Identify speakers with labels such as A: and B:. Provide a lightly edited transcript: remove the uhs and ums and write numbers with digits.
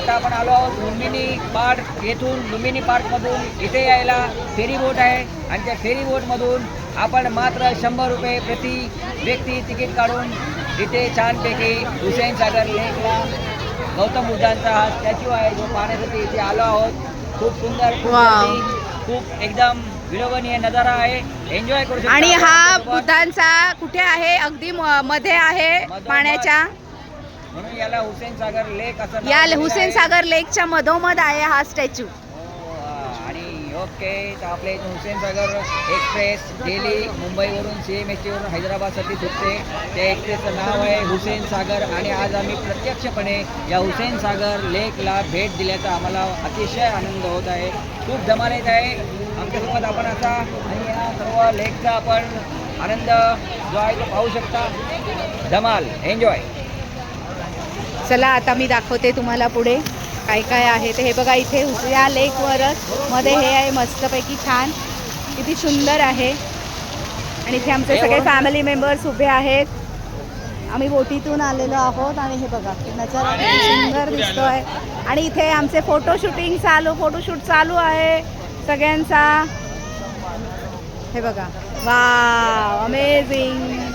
A: आता आपण आलो आहोत लुंबिनी पार्क येथून. लुंबिनी पार्कमधून इथे यायला फेरी बोट आहे आणि त्या फेरी बोटमधून आपण मात्र 100 रुपये प्रति व्यक्ती तिकीट काढून इथे छानपैकी हुसेन सागर लेकला गौतम बुद्धांचा हा स्टॅच्यू आहे जो पाहण्यासाठी इथे आलो आहोत. खूप सुंदर, खूप एकदम विलोभनीय नजारा आहे. एन्जॉय करू शकता.
B: आणि हा बुद्धांचा कुठे आहे? अगदी मध्ये आहे पाण्याच्या,
A: म्हणून याला हुसेन सागर लेक असं
B: या हुसेन सागर लेकच्या मधोमध आहे हा स्टॅच्यू.
A: आणि ओके, तर आपल्या इथून हुसेन सागर एक्सप्रेस डेली मुंबईवरून CMSTवरून हैदराबादसाठी सुटते. त्या एक्सप्रेसचं नाव आहे हुसेन सागर. आणि आज आम्ही प्रत्यक्षपणे या हुसेन सागर लेकला भेट दिल्याचा आम्हाला अतिशय आनंद होत आहे. खूप धमाल येत आहे आमच्यासोबत. आपण आता आणि या सर्व लेकचा आपण आनंद जो आहे तो पाहू शकता. धमाल, एन्जॉय.
B: चला आता मी दाखवते तुम्हाला पुढे काय काय आहे ते. हे बघा इथे या लेकवरच मध्ये हे आहे मस्तपैकी छान, किती सुंदर आहे. आणि इथे आमचे सगळे फॅमिली मेंबर्स उभे आहेत. आम्ही बोटीतून आलेलो आहोत आणि हे बघा नजारा किती सुंदर दिसतोय. आणि इथे आमचे फोटोशूट चालू आहे सगळ्यांचा. हे बघा, वाव, अमेझिंग.